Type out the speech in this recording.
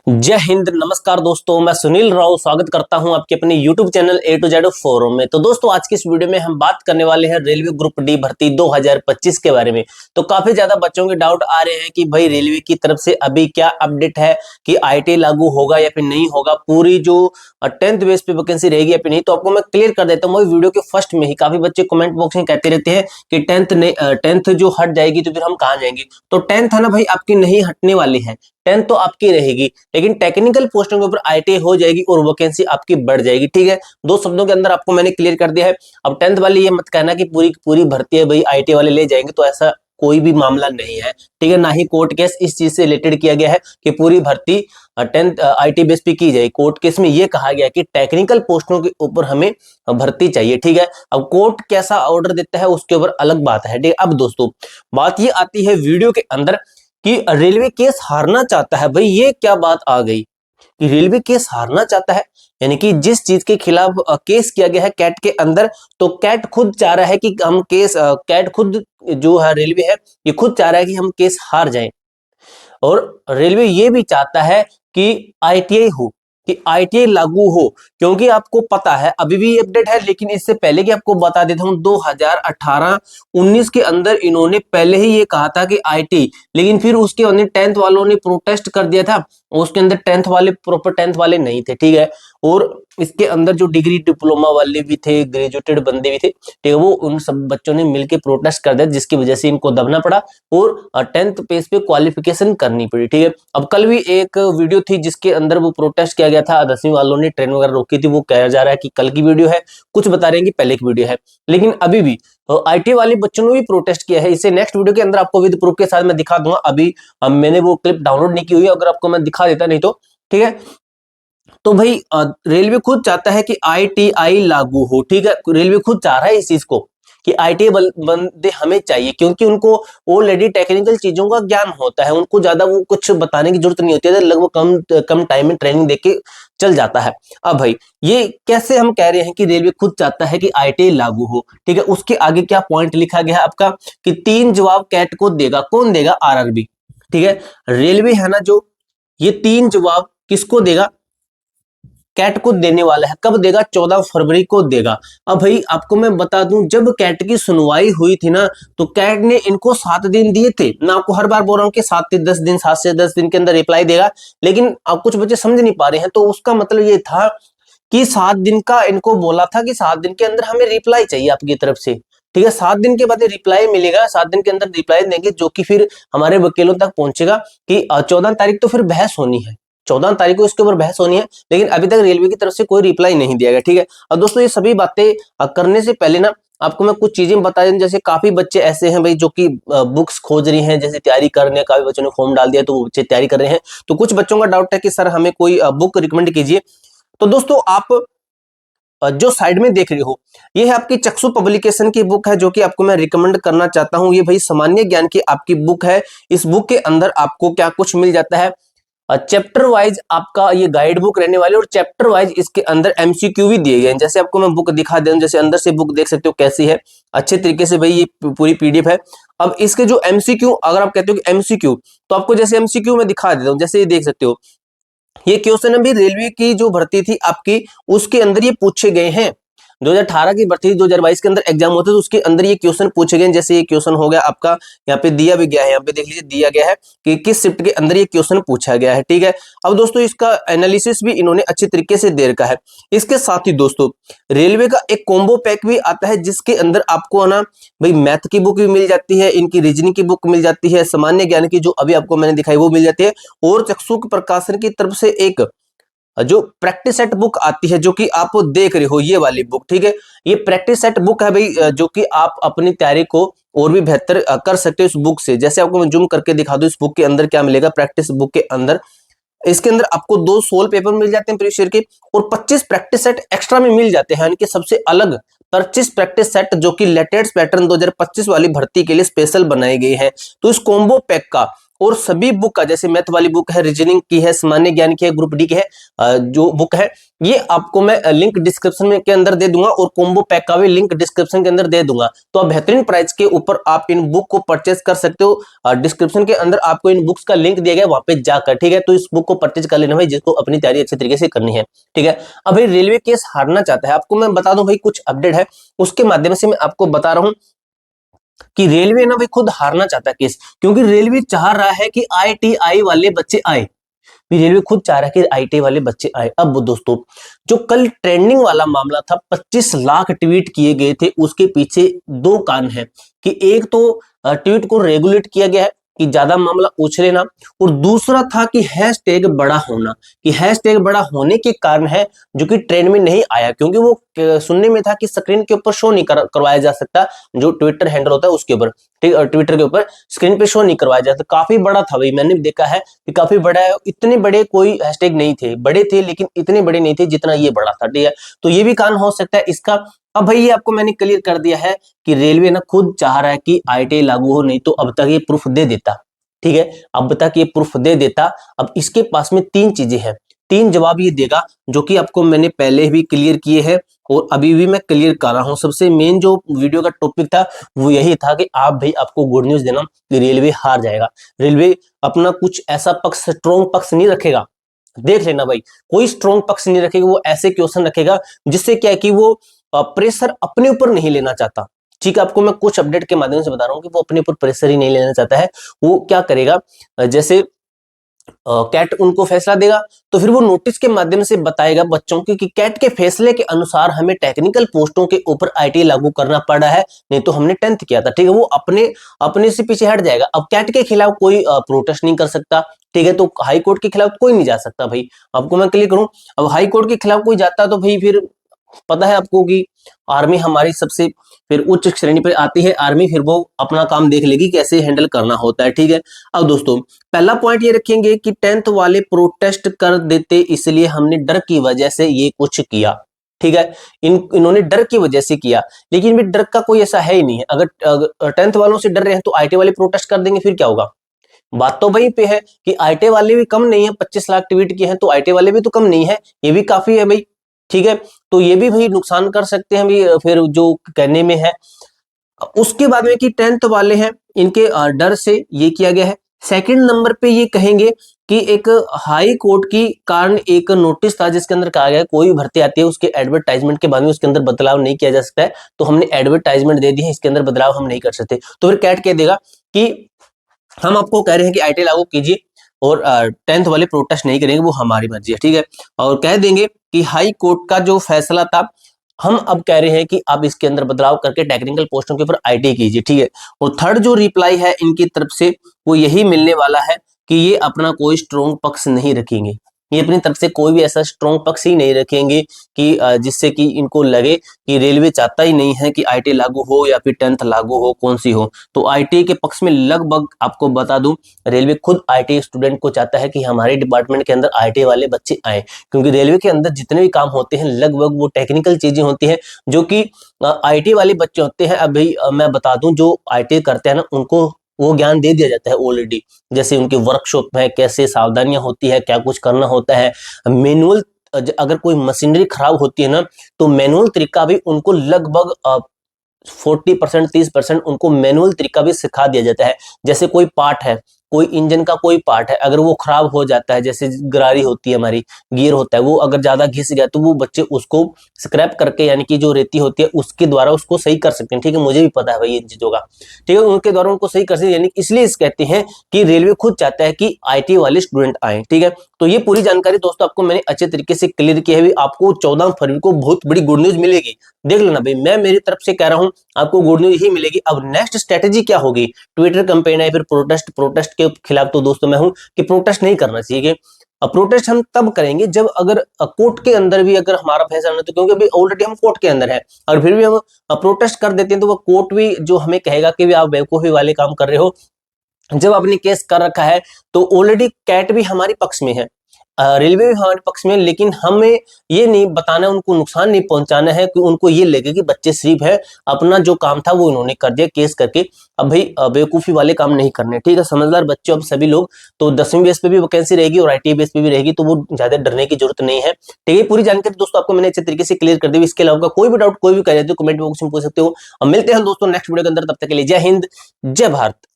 जय हिंद, नमस्कार दोस्तों। मैं सुनील राव स्वागत करता हूं आपके अपने YouTube channel A to Z forum में। तो दोस्तों, आज की इस वीडियो में हम बात करने वाले हैं रेलवे ग्रुप डी भर्ती 2025 के बारे में। तो काफी ज्यादा बच्चों के डाउट आ रहे हैं कि भाई रेलवे की तरफ से अभी क्या अपडेट है कि ITA लागू होगा या फिर नहीं होगा, पूरी जो 10th बेस पे वैकेंसी रहेगी या फिर नहीं। तो आपको मैं क्लियर कर देता हूँ वीडियो के फर्स्ट में ही। काफी बच्चे कमेंट बॉक्स में कहते रहते हैं कि 10th जो हट जाएगी तो फिर हम कहाँ जाएंगे। तो 10th है ना भाई, आपकी नहीं हटने वाली है। 10th तो आपकी रहेगी, लेकिन टेक्निकल पोस्टों के ऊपर ITA हो जाएगी और वैकेंसी आपकी बढ़ जाएगी। ठीक है, दो शब्दों के अंदर आपको मैंने क्लियर कर दिया है। अब 10th वाली ये मत कहना कि पूरी पूरी भर्ती है भाई ITA वाले ले जाएंगे, तो ऐसा कोई भी मामला नहीं है। ठीक है, ना ही कोर्ट केस इस चीज से रिलेटेड किया गया है कि पूरी भर्ती 10th ITA बेस पे की जाए। कोर्ट केस में ये कहा गया कि टेक्निकल पोस्टों के ऊपर हमें भर्ती चाहिए। ठीक है, अब कोर्ट कैसा ऑर्डर देता है उसके ऊपर अलग बात है। ठीक है, अब दोस्तों बात ये आती है वीडियो के अंदर कि रेलवे केस हारना चाहता है। भाई ये क्या बात आ गई कि रेलवे केस हारना चाहता है, यानी कि जिस चीज के खिलाफ केस किया गया है कैट के अंदर, तो कैट खुद चाह रहा है कि हम केस कैट खुद जो है रेलवे है ये खुद चाह रहा है कि हम केस हार जाएं। और रेलवे ये भी चाहता है कि ITA हो, कि ITA लागू हो। क्योंकि आपको पता है अभी भी अपडेट है, लेकिन इससे पहले कि आपको बता देता हूं, 2018-19 के अंदर इन्होंने पहले ही ये कहा था कि IT, लेकिन फिर उसके अंदर 10th वालों ने प्रोटेस्ट कर दिया था। उसके अंदर 10th वाले प्रॉपर 10th वाले नहीं थे। ठीक है, और इसके अंदर जो डिग्री डिप्लोमा वाले भी थे, ग्रेजुएटेड बंदे भी थे, ठीक है, वो उन सब बच्चों ने मिलकर प्रोटेस्ट कर दिया, जिसकी वजह से इनको दबना पड़ा और 10th पेज पे क्वालिफिकेशन करनी पड़ी। ठीक है, अब कल भी एक वीडियो थी जिसके अंदर वो प्रोटेस्ट किया गया था, 10वीं वालों ने ट्रेन वगैरह रोकी थी। वो कहा जा रहा है कि कल की वीडियो है, कुछ बता रहे हैं कि पहले की वीडियो है, लेकिन अभी भी ITA वाले बच्चों ने भी प्रोटेस्ट किया है। इसे नेक्स्ट वीडियो के अंदर आपको विद प्रूफ के साथ मैं दिखा दूंगा। अभी मैंने वो क्लिप डाउनलोड नहीं की हुई है, अगर आपको मैं दिखा देता नहीं तो। ठीक है, तो भाई रेलवे खुद चाहता है कि ITA लागू हो। ठीक है, रेलवे खुद चाह रहा है इस चीज को कि ITA बंदे हमें चाहिए, क्योंकि उनको ऑलरेडी टेक्निकल चीजों का ज्ञान होता है। उनको ज्यादा वो कुछ बताने की जरूरत नहीं होती है, लगभग कम टाइम में ट्रेनिंग देके चल जाता है। अब भाई ये कैसे हम कह रहे हैं कि रेलवे खुद चाहता है कि ITA लागू हो। ठीक है, उसके आगे क्या पॉइंट लिखा गया है आपका कि 3 जवाब कैट को देगा। कौन देगा? RRB। ठीक है, रेलवे है ना जो, ये 3 जवाब किसको देगा? कैट को देने वाला है। कब देगा? 14 फरवरी को देगा। अब भाई आपको मैं बता दूं, जब कैट की सुनवाई हुई थी ना, तो कैट ने इनको 7 दिन दिए थे। मैं आपको हर बार बोल रहा हूं कि 7 से 10 दिन, 7 से 10 दिन के अंदर रिप्लाई देगा, लेकिन अब कुछ बच्चे समझ नहीं पा रहे हैं। तो उसका मतलब ये था कि 7 दिन का इनको बोला था कि 7 दिन के अंदर हमें रिप्लाई चाहिए आपकी तरफ से। ठीक है, 7 दिन के बाद रिप्लाई मिलेगा, 7 दिन के अंदर रिप्लाई देंगे, जो कि फिर हमारे वकीलों तक पहुंचेगा कि 14 तारीख तो फिर बहस होनी है। 14 तारीख को इसके ऊपर बहस होनी है, लेकिन अभी तक रेलवे की तरफ से कोई रिप्लाई नहीं दिया गया। ठीक है, और दोस्तों ये सभी बातें करने से पहले ना आपको मैं कुछ चीजें बता दूं। जैसे काफी बच्चे ऐसे हैं भाई जो कि बुक्स खोज रही हैं, जैसे तैयारी कर रहे हैं, काफी बच्चों ने फॉर्म डाल दिया तो वो बच्चे तैयारी कर रहे हैं। तो कुछ बच्चों का डाउट है कि सर हमें कोई बुक रिकमेंड कीजिए। तो दोस्तों आप जो साइड में देख रहे हो, ये है आपकी चक्षु पब्लिकेशन की बुक है, जो कि आपको मैं रिकमेंड करना चाहता हूं। ये भाई सामान्य ज्ञान की आपकी बुक है। इस बुक के अंदर आपको क्या कुछ मिल जाता है, चैप्टर वाइज आपका ये गाइड बुक रहने वाली है, और चैप्टर वाइज इसके अंदर MCQ भी दिए गए हैं। जैसे आपको मैं बुक दिखा दूं, जैसे अंदर से बुक देख सकते हो कैसी है, अच्छे तरीके से भाई ये पूरी PDF है। अब इसके जो MCQ, अगर आप कहते हो कि MCQ, तो आपको जैसे MCQ में दिखा देता हूं, जैसे ये देख सकते हो, ये क्वेश्चन अभी रेलवे की जो भर्ती थी आपकी, उसके अंदर ये पूछे गए हैं। 2018 की भर्ती 2022 के अंदर एग्जाम होते तो उसके अंदर ये क्वेश्चन पूछे गए। जैसे ये क्वेश्चन हो गया आपका, यहाँ पे दिया भी गया है, यहाँ पे देख लीजिए दिया गया है कि किस शिफ्ट के अंदर ये क्वेश्चन पूछा गया है। ठीक है, अब दोस्तों इसका एनालिसिस भी इन्होंने अच्छे तरीके से दे रखा है। इसके साथ ही दोस्तों रेलवे का एक कॉम्बो पैक भी आता है, जिसके अंदर आपको ना भाई मैथ की बुक भी मिल जाती है, इनकी रीजनिंग की बुक मिल जाती है, सामान्य ज्ञान की जो अभी आपको मैंने दिखाई वो मिल जाती है, और चक्षु प्रकाशन की तरफ से एक जो प्रैक्टिस सेट बुक आती है, जो कि आप देख रहे हो ये वाली बुक। ठीक है, ये प्रैक्टिस सेट बुक है भाई, जो कि आप अपनी तैयारी को और भी बेहतर कर सकते हो इस बुक से। जैसे आपको मैं जूम करके दिखा दूं, इस बुक के अंदर क्या मिलेगा, प्रैक्टिस बुक के अंदर इसके अंदर आपको 2 सोल पेपर मिल जाते हैं प्रीवियस ईयर के, और 25 प्रैक्टिस सेट एक्स्ट्रा में मिल जाते हैं, यानी कि सबसे अलग 25 प्रैक्टिस सेट जो कि लेटेस्ट पैटर्न 2025 वाली भर्ती के लिए स्पेशल बनाए गए हैं। तो इस कॉम्बो पैक का और सभी बुक का, जैसे मैथ वाली बुक है, रीजनिंग की है, सामान्य ज्ञान की है, ग्रुप डी की है, जो बुक है ये आपको मैं लिंक डिस्क्रिप्शन में के अंदर दे दूंगा और कॉम्बो पैक का भी लिंक डिस्क्रिप्शन के अंदर दे दूंगा। तो आप बेहतरीन प्राइस के ऊपर आप इन बुक को परचेज कर सकते हो। डिस्क्रिप्शन के अंदर आपको इन बुक्स का लिंक दिया गया है, वहां पे जाकर, ठीक है। तो इस बुक को परचेज कर लेना भाई, जिसको अपनी तैयारी अच्छे तरीके से करनी है, ठीक है। अब भाई रेलवे केस हारना चाहता है, आपको मैं बता दूं भाई कुछ अपडेट है, उसके माध्यम से मैं आपको बता रहा हूं कि रेलवे ना भाई खुद हारना चाहता है केस, क्योंकि रेलवे चाह रहा है कि आईटीआई वाले बच्चे आए। रेलवे खुद चाह रहा है कि आईटी वाले बच्चे आए। अब दोस्तों, जो कल ट्रेंडिंग वाला मामला था, 25 लाख ट्वीट किए गए थे, उसके पीछे दो कारण है कि एक तो ट्वीट को रेगुलेट किया गया है कि ज्यादा मामला उछले ना, और दूसरा था कि हैशटैग बड़ा होना, कि हैशटैग बड़ा होने के कारण है जो कि ट्रेंड में नहीं आया, क्योंकि वो सुनने में था कि स्क्रीन के ऊपर शो नहीं करवाया जा सकता, जो ट्विटर हैंडल होता है उसके ऊपर, ठीक है, ट्विटर के ऊपर स्क्रीन पे शो नहीं करवाया जा सकता। काफी बड़ा था भाई, मैंने देखा है कि काफी बड़ा है, इतने बड़े कोई हैशटैग नहीं थे, बड़े थे लेकिन इतने बड़े नहीं थे जितना ये बड़ा था, ठीक है। तो ये भी कारण हो सकता है इसका। अब भाई ये आपको मैंने क्लियर कर दिया है कि रेलवे ना खुद चाह रहा है कि आईटीआई लागू हो, नहीं तो अब तक ये प्रूफ दे देता, ठीक है, अब तक ये प्रूफ दे देता। अब इसके पास में तीन चीजें हैं, तीन जवाब ये देगा, जो कि आपको मैंने पहले भी क्लियर किए हैं और अभी भी मैं क्लियर कर रहा हूं। सबसे मेन जो वीडियो का टॉपिक था वो यही था कि आप भाई आपको गुड न्यूज देना कि रेलवे हार जाएगा। रेलवे अपना कुछ ऐसा पक्ष, स्ट्रॉन्ग पक्ष नहीं रखेगा, देख लेना भाई, कोई स्ट्रॉन्ग पक्ष नहीं रखेगा, वो ऐसे क्वेश्चन रखेगा जिससे क्या है कि वो प्रेशर अपने ऊपर नहीं लेना चाहता, ठीक है। आपको मैं कुछ अपडेट के माध्यम से बता रहा हूं कि वो अपने ऊपर प्रेशर ही नहीं लेना चाहता है। वो क्या करेगा, जैसे कैट उनको फैसला देगा तो फिर वो नोटिस के माध्यम से बताएगा बच्चों को कि कैट के फैसले के अनुसार हमें टेक्निकल पोस्टों के ऊपर आईटी लागू करना पड़ा है, नहीं तो हमने 10th किया था, ठीक है। वो अपने अपने से पीछे हट जाएगा। अब कैट के खिलाफ कोई प्रोटेस्ट नहीं कर सकता, ठीक है, तो हाई कोर्ट के खिलाफ कोई नहीं जा सकता भाई। आपको मैं क्लियर करूं, अब हाई कोर्ट के खिलाफ कोई जाता तो भाई फिर पता है आपको कि आर्मी हमारी सबसे फिर उच्च श्रेणी पर आती है, आर्मी फिर वो अपना काम देख लेगी कैसे हैंडल करना होता है, ठीक है। अब दोस्तों पहला पॉइंट ये रखेंगे कि 10th वाले प्रोटेस्ट कर देते, इसलिए हमने डर की वजह से ये कुछ किया, ठीक है। इन्होंने डर की वजह से किया, लेकिन भी डर का कोई ऐसा है ही नहीं है। अगर 10th वालों से डर रहे हैं तो आईटी वाले प्रोटेस्ट कर देंगे, फिर क्या होगा। बात तो वहीं पे है कि आईटी वाले भी कम नहीं है, 25 लाख ट्वीट किए हैं तो आईटी वाले भी तो कम नहीं है, ये भी काफी है भाई, ठीक है। तो ये भी भाई नुकसान कर सकते हैं भाई, फिर जो कहने में है। उसके बाद में कि 10th वाले हैं, इनके डर से ये किया गया है। सेकंड नंबर पे ये कहेंगे कि एक हाई कोर्ट की कारण एक नोटिस था जिसके अंदर कहा गया है कोई भी भर्ती आती है उसके एडवर्टाइजमेंट के बाद में उसके अंदर बदलाव नहीं किया जा सकता है, तो हमने एडवर्टाइजमेंट दे दी है, इसके अंदर बदलाव हम नहीं कर सकते। तो फिर कैट कह देगा कि हम आपको कह रहे हैं कि आईटी लागू कीजिए और 10th वाले प्रोटेस्ट नहीं करेंगे, वो हमारी मर्जी है, ठीक है। और कह देंगे कि हाई कोर्ट का जो फैसला था, हम अब कह रहे हैं कि आप इसके अंदर बदलाव करके टेक्निकल पोस्टों के ऊपर आईटी कीजिए, ठीक है। और थर्ड जो रिप्लाई है इनकी तरफ से वो यही मिलने वाला है कि ये अपना कोई स्ट्रॉन्ग पक्ष नहीं रखेंगे, ये अपनी तरफ से कोई भी ऐसा स्ट्रॉन्ग पक्ष ही नहीं रखेंगे कि जिससे कि इनको लगे कि रेलवे चाहता ही नहीं है कि आईटी लागू हो या फिर 10th लागू हो, कौन सी हो। तो आईटी के पक्ष में लगभग आपको बता दूं, रेलवे खुद आईटी स्टूडेंट को चाहता है कि हमारे डिपार्टमेंट के अंदर आईटी वाले बच्चे आए, क्योंकि रेलवे के अंदर जितने भी काम होते हैं लगभग वो टेक्निकल चीजें होती हैं जो कि आईटी वाले बच्चे होते हैं। अभी मैं बता दूं, जो आईटी करते हैं ना उनको वो ज्ञान दे दिया जाता है ऑलरेडी, जैसे उनके वर्कशॉप में कैसे सावधानियां होती है, क्या कुछ करना होता है, मैनुअल, अगर कोई मशीनरी खराब होती है ना तो मैनुअल तरीका भी उनको लगभग 40% 30% उनको मैनुअल तरीका भी सिखा दिया जाता है। जैसे कोई पार्ट है, कोई इंजन का कोई पार्ट है, अगर वो खराब हो जाता है, जैसे गरारी होती है हमारी, गियर होता है, वो अगर ज्यादा घिस गया तो वो बच्चे उसको स्क्रैप करके, यानी कि जो रेती होती है उसके द्वारा उसको सही कर सकते हैं, ठीक है। मुझे भी पता है भाई इन चीजों का, ठीक है, उनके द्वारा उनको सही कर सकते हैं, यानी इसलिए इस कहते हैं कि रेलवे खुद चाहता है कि आईटी वाले स्टूडेंट आए, ठीक है। तो ये पूरी जानकारी दोस्तों आपको मैंने अच्छे तरीके से क्लियर की है। आपको 14 फरवरी को बहुत बड़ी गुड न्यूज मिलेगी, देख लेना भाई, मैं मेरी तरफ से कह रहा हूं आपको गुड न्यूज ही मिलेगी। अब नेक्स्ट स्ट्रेटेजी क्या होगी, ट्विटर कैंपेन है, फिर प्रोटेस्ट के खिलाफ तो दोस्तों मैं हूं कि प्रोटेस्ट नहीं करना चाहिए। अब प्रोटेस्ट हम तब करेंगे जब अगर कोर्ट के अंदर भी अगर हमारा फैसला नहीं, तो क्योंकि अभी ऑलरेडी हम कोर्ट के अंदर है और फिर भी हम प्रोटेस्ट कर देते हैं तो वो कोर्ट भी जो हमें कहेगा कि आप बेवकूफी वाले काम कर रहे हो। जब आपने केस कर रखा है तो ऑलरेडी कैट भी हमारे पक्ष में है, रेलवे भी हमारे पक्ष में, लेकिन हमें ये नहीं बताना, उनको नुकसान नहीं पहुंचाना है कि उनको ये लगे कि बच्चे सिर्फ है, अपना जो काम था वो इन्होंने कर दिया केस करके। अब भाई बेवकूफी वाले काम नहीं करने, ठीक है। समझदार बच्चे अब सभी लोग, तो 10वीं बेस पे भी वैकेंसी रहेगी और ITI बेस पे भी रहेगी, तो वो ज्यादा डरने की जरूरत नहीं है, ठीक है। पूरी जानकारी दोस्तों आपको मैंने अच्छे तरीके से क्लियर कर दी। इसके अलावा कोई भी डाउट, कोई भी कह रहे हो, कमेंट बॉक्स में पूछ सकते हो। अब मिलते हैं दोस्तों नेक्स्ट वीडियो के अंदर, तब तक के लिए जय हिंद, जय भारत।